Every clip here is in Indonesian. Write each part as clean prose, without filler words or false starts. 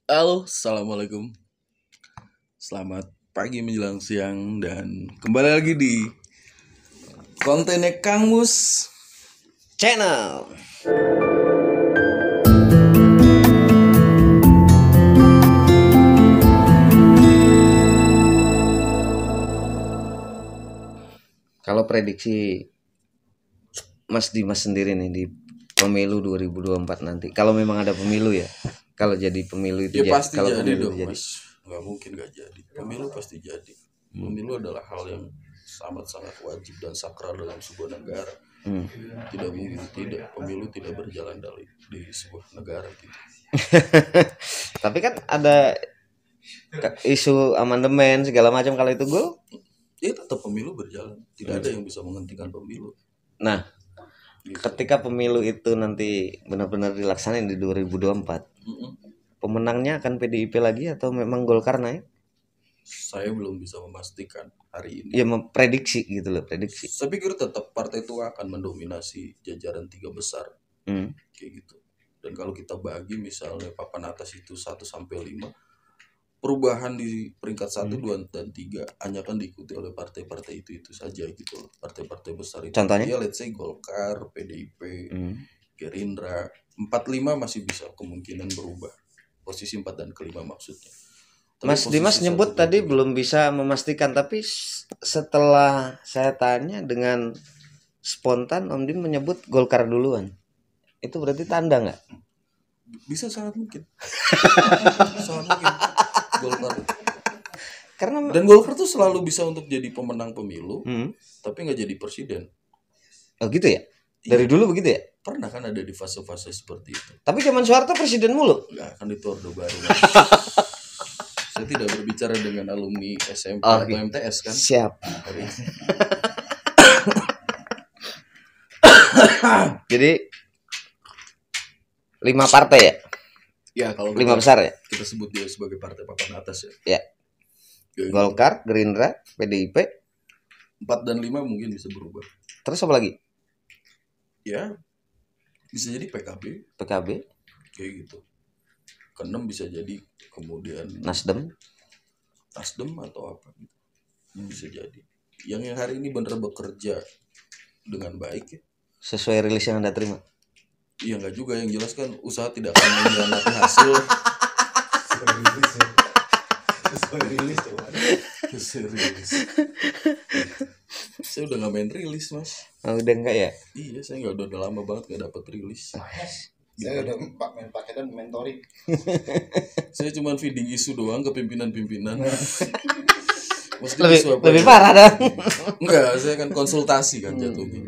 Halo, assalamualaikum. Selamat pagi menjelang siang dan kembali lagi di kontennya Kang Mus Channel. Kalau prediksi Mas Dimas sendiri nih di pemilu 2024 nanti, kalau memang ada pemilu ya, kalau jadi pemilu itu ya pasti kalau jadi pemilu dong itu mas, nggak mungkin nggak jadi. Pemilu pasti jadi. Pemilu adalah hal yang sangat wajib dan sakral dalam sebuah negara. Tidak mungkin tidak pemilu tidak berjalan di sebuah negara gitu. Tapi kan ada isu amandemen segala macam, kalau itu gol, Ya tetap pemilu berjalan. Tidak ada yang bisa menghentikan pemilu. nah Gitu. ketika pemilu itu nanti benar-benar dilaksanain di 2024, pemenangnya akan PDIP lagi atau memang Golkar naik? Saya belum bisa memastikan hari ini. Ya memprediksi gitu loh, prediksi. Saya pikir tetap partai tua akan mendominasi jajaran tiga besar, kayak gitu. Dan kalau kita bagi misalnya papan atas itu 1 sampai 5, perubahan di peringkat 1, 2 dan 3 hanya akan diikuti oleh partai-partai itu saja gitu loh. Partai-partai besar itu. Contohnya? Ya let's say Golkar, PDIP, Gerindra, 4, 5 masih bisa kemungkinan berubah. Posisi 4 dan ke-5 maksudnya. Tapi Mas Dimas nyebut tadi belum bisa memastikan, tapi setelah saya tanya dengan spontan Om Dim menyebut Golkar duluan. Itu berarti tanda nggak? Bisa sangat mungkin. Sangat mungkin. Golkar. Dan Golkar tuh selalu bisa untuk jadi pemenang pemilu, tapi nggak jadi presiden. Oh gitu ya? Dari dulu begitu ya? Pernah kan ada di fase-fase seperti itu. Tapi zaman Soeharto presiden mulu. Nggak, kan itu Orde Baru. Saya tidak berbicara dengan alumni SMP Oh, atau MTS kan. Siap. Jadi 5 partai ya? Ya kalau 5 besar ya? Kita sebut dia sebagai partai papan atas ya. Ya. Golkar, Gerindra, PDIP. 4 dan 5 mungkin bisa berubah. Terus apa lagi? Ya, bisa jadi PKB. Kayak gitu. Ke-6 bisa jadi kemudian Nasdem atau apa gitu. Bisa jadi. Yang hari ini benar bekerja dengan baik ya. sesuai rilis yang Anda terima. Iya enggak juga, yang jelas kan usaha tidak akan mengkhianati hasil. Rilis. Saya udah nggak main rilis mas. Oh, udah enggak ya? Iya, saya udah lama banget nggak dapat rilis. Saya udah main paketan mentoring. Saya cuma feeding isu doang ke pimpinan-pimpinan. Lebih parah dong. Enggak, saya kan konsultasi kan jatuhnya.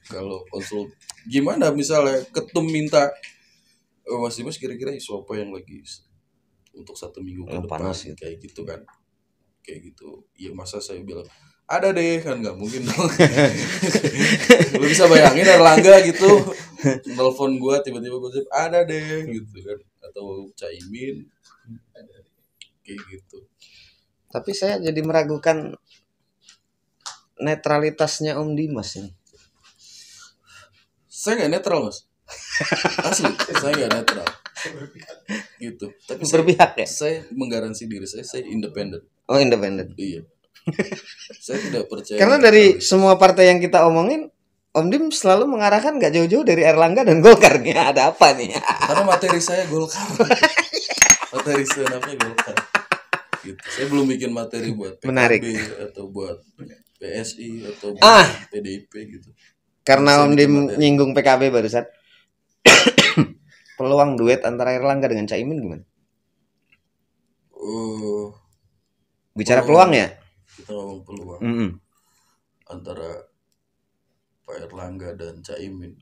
Kalau konsul gimana misalnya ketum minta Mas Dimas kira-kira isu apa yang lagi untuk 1 minggu ke depan panas gitu. Kayak gitu kan. Kayak gitu. Ya masa saya bilang ada deh, kan nggak mungkin dong. Lu bisa bayangin Erlangga gitu nelfon gua tiba-tiba gosip ada deh gitu kan, atau Caimin kayak gitu. Tapi saya jadi meragukan netralitasnya Om Dimas ini. Saya nggak netral mas, asli saya nggak netral gitu. Tapi berpihak ya. Saya menggaransi diri saya independen. Oh, independen. Iya. Saya tidak percaya. Karena dari semua partai yang kita omongin, Om Dim selalu mengarahkan nggak jauh-jauh dari Erlangga dan Golkar nih. Ada apa nih? Karena materi saya Golkar. Materi saya namanya Golkar. Gitu. Saya belum bikin materi buat PKB atau buat PSI atau buat PDIP gitu. Karena Om Dim nyinggung PKB barusan. Peluang duet antara Erlangga dengan Caimin gimana? Bicara peluang ya? Kita ngomong peluang antara Pak Erlangga dan Caimin.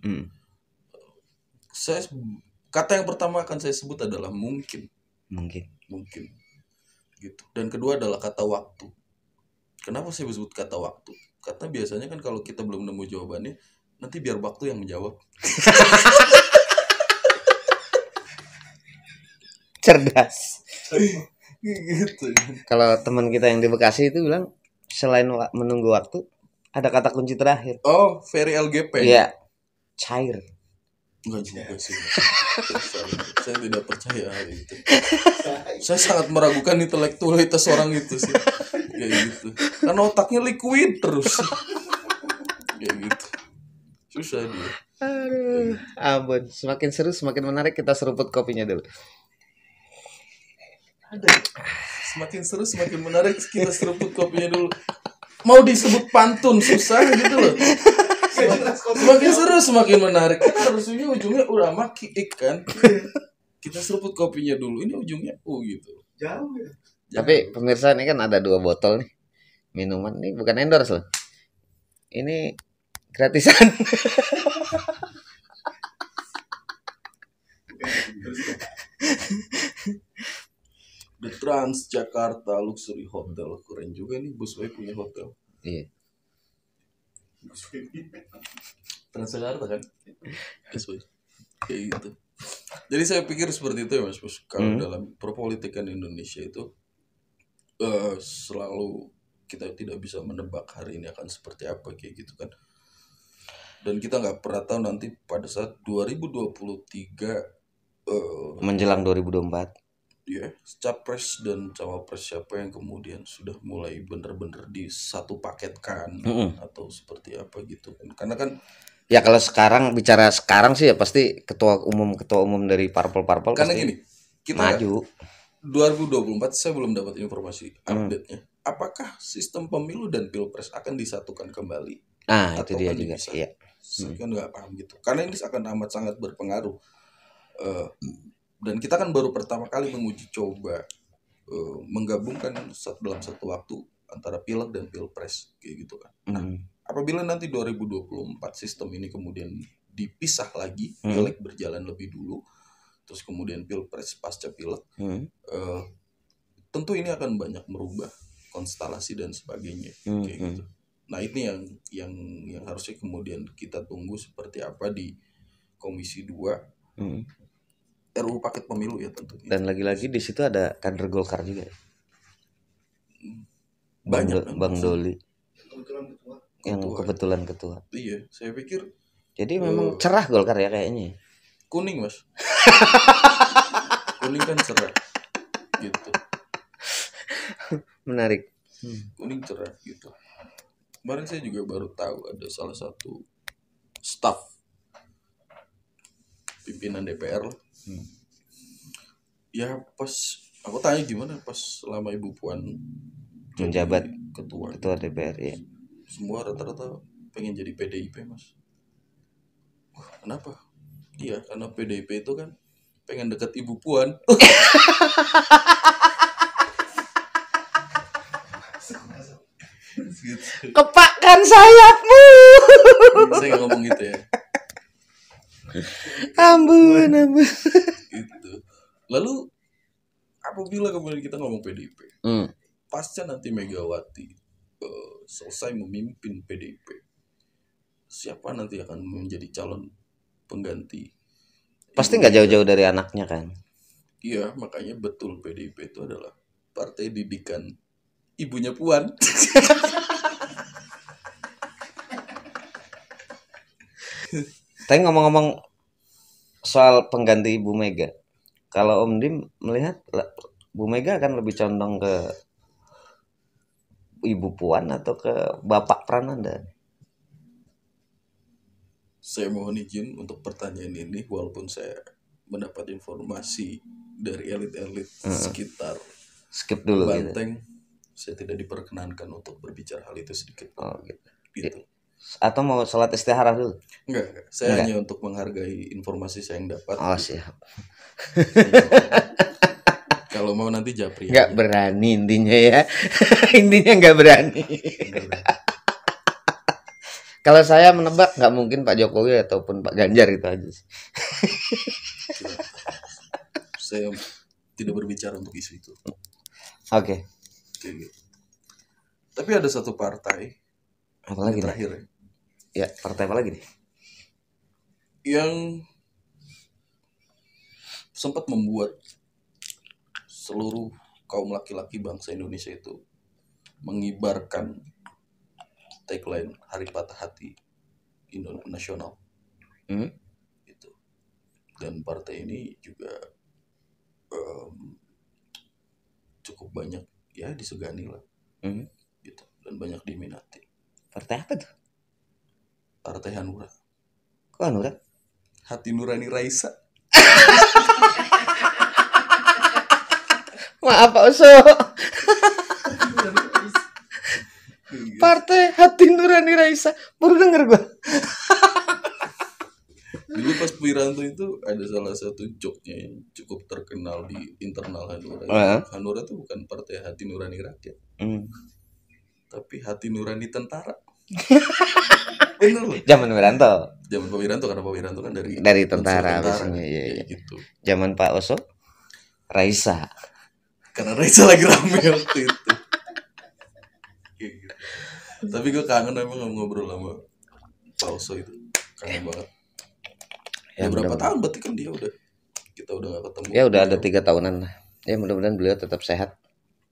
Kata yang pertama akan saya sebut adalah mungkin gitu. Dan kedua adalah kata waktu. Kenapa saya sebut kata waktu? Karena biasanya kan kalau kita belum nemu jawabannya, nanti biar waktu yang menjawab. Cerdas. Gitu. Kalau teman kita yang di Bekasi itu bilang selain menunggu waktu, ada kata kunci terakhir. Oh, Ferry LGP. Iya, cair. Enggak juga sih. Saya tidak percaya hal itu. Saya sangat meragukan intelektualitas orang itu sih. Kayak gitu. Karena otaknya liquid terus. Kayak gitu. Susah dia. Aduh, ampun. Semakin seru, semakin menarik. Kita seruput kopinya dulu. Semakin seru, semakin menarik. Kita seruput kopinya dulu. Mau disebut pantun susah gitu loh. Semakin seru, semakin menarik. Harusnya ujungnya udah makiik kan. Kita seruput kopinya dulu. Ini ujungnya gitu. Jauh ya. Tapi pemirsa, ini kan ada 2 botol nih minuman. Ini bukan endorse loh. Ini gratisan. The Transjakarta Luxury Hotel. Keren juga nih Busway punya hotel. Iya. Transjakarta kan? Busway. Kayak gitu. Jadi saya pikir seperti itu ya Mas Bus. Kalau dalam perpolitikan Indonesia itu selalu kita tidak bisa menebak hari ini akan seperti apa kayak gitu kan. Dan kita nggak pernah tahu nanti pada saat 2023 menjelang 2024. ya capres dan cawapres siapa yang kemudian sudah mulai bener-bener di satu paketkan atau seperti apa gitu kan. Karena kan ya kalau sekarang bicara sekarang sih ya pasti ketua umum dari parpol karena pasti gini kita maju. 2024 saya belum dapat informasi update-nya. Apakah sistem pemilu dan pilpres akan disatukan kembali? Itu dia juga. Iya. Saya kan nggak paham gitu. Karena ini akan amat sangat berpengaruh. Dan kita kan baru pertama kali menguji coba menggabungkan dalam satu waktu antara pileg dan pilpres kayak gitu kan. Nah, apabila nanti 2024 sistem ini kemudian dipisah lagi, pileg berjalan lebih dulu, terus kemudian pilpres pasca pileg, tentu ini akan banyak merubah konstelasi dan sebagainya kayak gitu. Nah ini yang harusnya kemudian kita tunggu seperti apa di Komisi 2 RUU paket pemilu ya tentunya. Dan lagi-lagi di situ ada kader Golkar juga. Banyak Bang Doli. Kebetulan kebetulan ketua. Iya, saya pikir. Jadi memang cerah Golkar ya kayaknya. Kuning Mas. Kuning kan cerah, gitu. Menarik. Kuning cerah gitu. Kemarin saya juga baru tahu ada salah satu staf pimpinan DPR lah. Ya pas aku tanya gimana pas selama Ibu Puan menjabat ketua DPR ya. Semua rata-rata pengen jadi PDIP Mas. Wah, kenapa? Iya karena PDIP itu kan pengen dekat Ibu Puan. Gitu. Kepakkan sayapmu. Saya nggak ngomong gitu ya. Ampun. Gitu. Lalu apabila kemudian kita ngomong PDIP, pasca nanti Megawati selesai memimpin PDIP, siapa nanti akan menjadi calon pengganti? Pasti nggak jauh-jauh dari anaknya kan? Iya, makanya betul PDIP itu adalah partai didikan ibunya Puan. Tapi ngomong-ngomong soal pengganti Ibu Mega, kalau Om Dim melihat Bu Mega akan lebih condong ke Ibu Puan atau ke Bapak Prananda? Saya mohon izin untuk pertanyaan ini, walaupun saya mendapat informasi dari elit-elit sekitar skip dulu Banteng, gitu. Saya tidak diperkenankan untuk berbicara hal itu sedikit. Oh gitu. Gitu. Atau mau sholat istikharah dulu? Enggak. Saya hanya untuk menghargai informasi saya yang dapat. Oh siap. Kalau mau nanti japri. Nggak aja. Berani intinya ya. Intinya nggak berani. Kalau saya menebak nggak mungkin Pak Jokowi ataupun Pak Ganjar itu aja sih. Saya tidak berbicara untuk isu itu. Oke. Tapi ada satu partai. Apalagi terakhir nih? Ya, partai apa lagi nih? Yang sempat membuat seluruh kaum laki-laki bangsa Indonesia itu mengibarkan tagline Hari Patah Hati Nasional. Gitu. Dan partai ini juga cukup banyak ya disegani lah, gitu, dan banyak diminati. Partai apa tuh? Partai Hanura. Kok Hanura? Hati Nurani Raisa. Maaf Pak Oso. Partai Hati Nurani Raisa. Baru denger gua. Dulu pas Wiranto itu ada salah satu joke-nya yang cukup terkenal di internal Hanura. Hanura itu bukan partai Hati Nurani Rakyat, tapi Hati Nurani Tentara. Bener loh. Zaman Wiranto. Zaman Pak Wiranto, karena Pak Wiranto kan dari tentara biasanya. Iya. Gitu. Zaman Pak Oso Raisa. Karena Raisa lagi rame waktu itu. Gitu. Tapi gue kangen emang ngobrol sama Pak Oso itu. Kangen banget. Ya berapa tahun berarti kan kita udah gak ketemu. Ya udah ada 3 tahunan lah. Ya mudah-mudahan beliau tetap sehat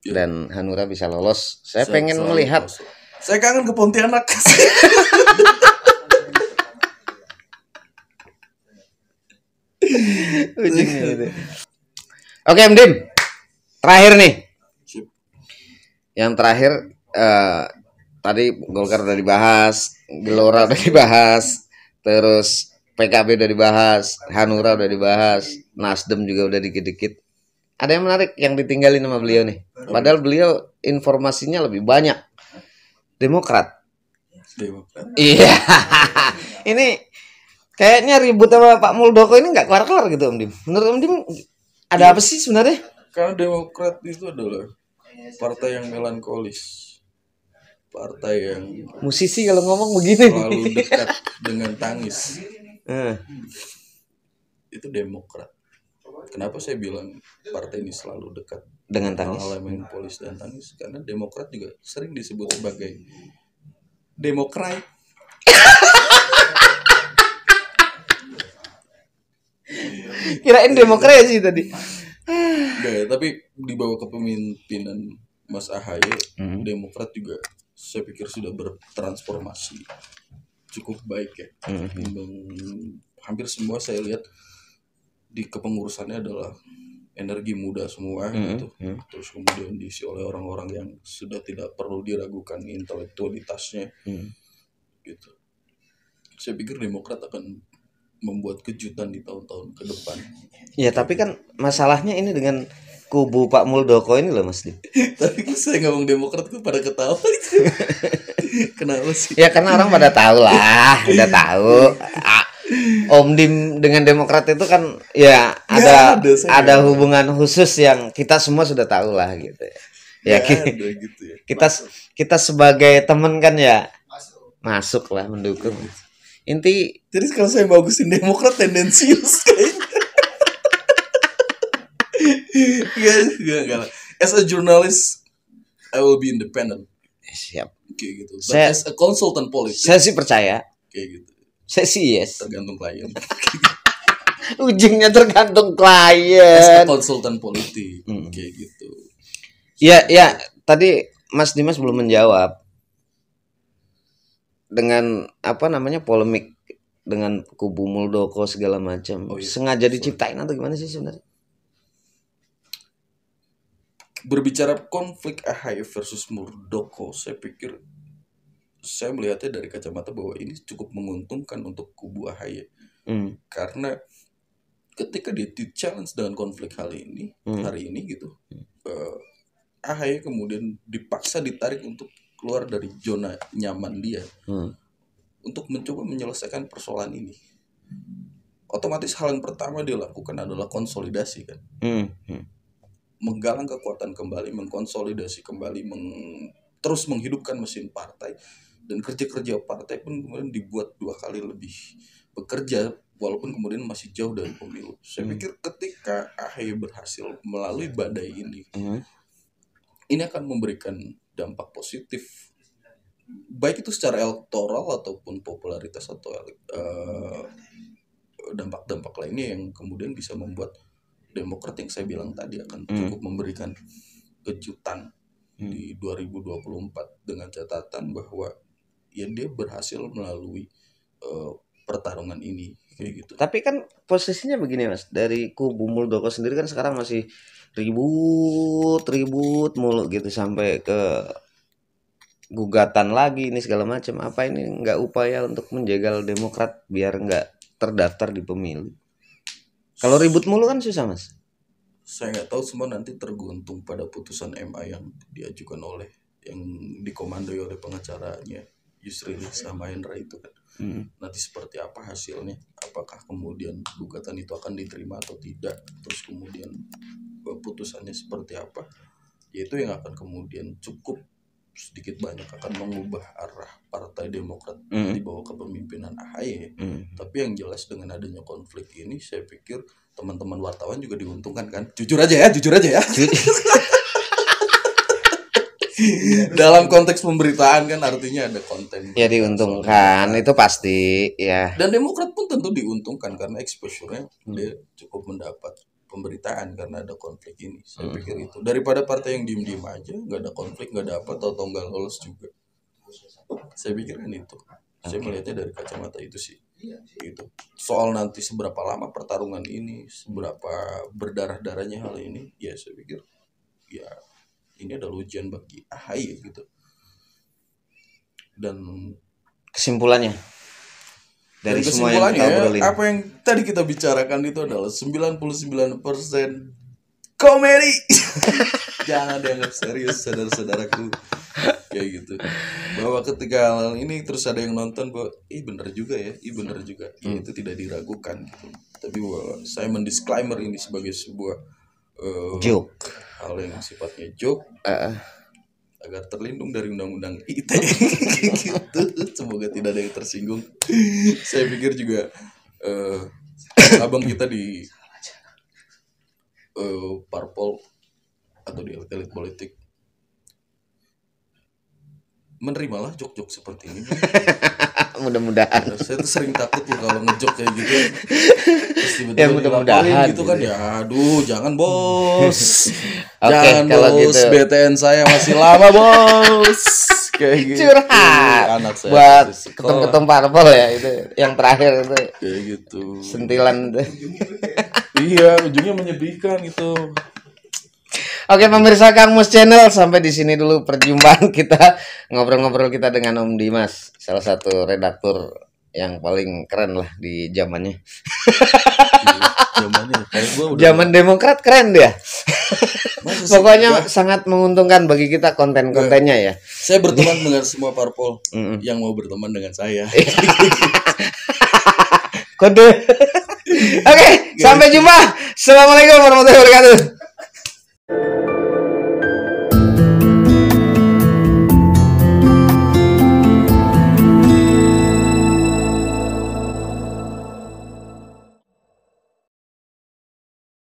ya. Dan Hanura bisa lolos. Saya pengen melihat. Saya kangen ke Pontianak. Ujungnya itu. Oke Om Dim, terakhir nih. Yang terakhir tadi Golkar udah dibahas, Gelora udah dibahas, terus PKB udah dibahas, Hanura udah dibahas, Nasdem juga udah dikit-dikit. Ada yang menarik yang ditinggalin sama beliau nih. Padahal beliau informasinya lebih banyak. Demokrat. Iya. Ini kayaknya ribut sama Pak Muldoko ini nggak kelar-kelar gitu Om Dim. Menurut Om Dim ada apa sih sebenarnya? Karena Demokrat itu adalah partai yang melankolis. Partai yang musisi kalau ngomong begini selalu dekat dengan tangis. Itu Demokrat. Kenapa saya bilang partai ini selalu dekat dengan tangis? Melankolis dan tangis karena Demokrat juga sering disebut sebagai Demokrat. Kirain demokrasi tadi. Enggak, tapi di bawah kepemimpinan Mas AHY, Demokrat juga saya pikir sudah bertransformasi cukup baik ya. Hampir semua saya lihat di kepengurusannya adalah energi muda semua gitu. Terus kemudian diisi oleh orang-orang yang sudah tidak perlu diragukan intelektualitasnya gitu. Saya pikir Demokrat akan membuat kejutan di tahun-tahun ke depan. Ya tapi kan masalahnya ini dengan kubu Pak Muldoko ini loh Mas Dim. Tapi saya ngomong Demokrat tuh pada ketawa itu. Kenapa sih? Ya karena orang pada tahu lah, udah tahu. Om Dim dengan Demokrat itu kan ya ada hubungan khusus yang kita semua sudah tahu lah gitu ya. Gitu ya. Kita sebagai teman kan ya masuk lah mendukung. Jadi kalau saya bagusin Demokrat tendensius kayaknya. Gak. As a journalist, I will be independent. Siap. Kayak gitu. But as a consultant politik, saya sih percaya. Kayak gitu. Saya sih yes. Tergantung klien. Ujungnya tergantung klien. As a konsultan politik, kayak gitu. Ya. Tadi Mas Dimas belum menjawab dengan polemik dengan kubu Muldoko segala macam. Sengaja diciptain atau gimana sih sebenarnya? Berbicara konflik AHY versus Muldoko, saya pikir saya melihatnya dari kacamata bahwa ini cukup menguntungkan untuk kubu AHY. Karena ketika dia di-challenge dengan konflik hari ini gitu, AHY kemudian dipaksa ditarik untuk keluar dari zona nyaman dia untuk mencoba menyelesaikan persoalan ini. Otomatis hal yang pertama dia lakukan adalah konsolidasi kan. Menggalang kekuatan kembali, mengkonsolidasi kembali, terus menghidupkan mesin partai, dan kerja-kerja partai pun kemudian dibuat 2 kali lebih bekerja walaupun kemudian masih jauh dari pemilu. Saya pikir ketika AHY berhasil melalui badai ini, ini akan memberikan dampak positif, baik itu secara elektoral ataupun popularitas atau dampak-dampak lainnya yang kemudian bisa membuat Demokrat yang saya bilang tadi akan cukup memberikan kejutan di 2024 dengan catatan bahwa ya dia berhasil melalui pertarungan ini kayak gitu. Tapi kan posisinya begini Mas, dari kubu Muldoko sendiri kan sekarang masih ribut mulu gitu sampai ke gugatan lagi ini segala macam. Apa ini nggak upaya untuk menjegal Demokrat biar nggak terdaftar di pemilu? Kalau ribut mulu kan susah Mas. Saya nggak tahu, semua nanti tergantung pada putusan MA yang diajukan oleh yang dikomandoi oleh pengacaranya Yusril Iza Mahendra itu kan. Nanti seperti apa hasilnya, apakah kemudian gugatan itu akan diterima atau tidak, terus kemudian putusannya seperti apa, yaitu yang akan kemudian cukup sedikit banyak akan mengubah arah Partai Demokrat di bawah kepemimpinan AHY. Tapi yang jelas dengan adanya konflik ini, saya pikir teman-teman wartawan juga diuntungkan kan. Jujur aja ya. Dalam konteks pemberitaan kan artinya ada konten. Ya diuntungkan, itu pasti ya. Dan Demokrat pun tentu diuntungkan karena exposure-nya dia cukup mendapat pemberitaan karena ada konflik ini. Saya pikir itu. Daripada partai yang diem-diem aja, nggak ada konflik, nggak ada apa, atau nggak lolos juga. Saya pikir kan itu. Saya melihatnya dari kacamata itu sih. Gitu. Soal nanti seberapa lama pertarungan ini, seberapa berdarah-darahnya hal ini, ya saya pikir ya ini adalah ujian bagi AHY gitu. Dan kesimpulannya dari semua yang kita obrolin, apa yang tadi kita bicarakan itu adalah 99% komedi. Jangan dianggap serius saudara-saudaraku. Kayak gitu. Bahwa ketika hal ini terus ada yang nonton bahwa benar juga ya, ya, itu tidak diragukan gitu. Tapi bahwa saya mendisclaimer ini sebagai sebuah joke, hal yang sifatnya joke, agar terlindung dari undang-undang ITE gitu. Semoga tidak ada yang tersinggung. Saya pikir juga abang kita di parpol atau di elit politik menerimalah jok-jok seperti ini. Mudah-mudahan. Saya tuh sering takut loh kalau ngejok kayak gitu. Ya mudah-mudahan gitu kan ya. Aduh, jangan bos. Oke, jangan kalau bos. gitu. BTN saya masih lama bos. Kayak gitu. Curhat. Anak saya buat ketum-ketum parpol ya itu. Yang terakhir itu. Kayak gitu. Sentilan itu. Iya, ujungnya menyedihkan itu. Oke pemirsa Kang Mus Channel, sampai di sini dulu perjumpaan kita, ngobrol-ngobrol kita dengan Om Dimas, salah satu redaktur yang paling keren lah di zamannya. Zaman Demokrat keren dia. Pokoknya sangat menguntungkan bagi kita konten-kontennya ya. Saya berteman dengan semua parpol yang mau berteman dengan saya. Kode. Oke, sampai jumpa. Assalamualaikum warahmatullahi wabarakatuh.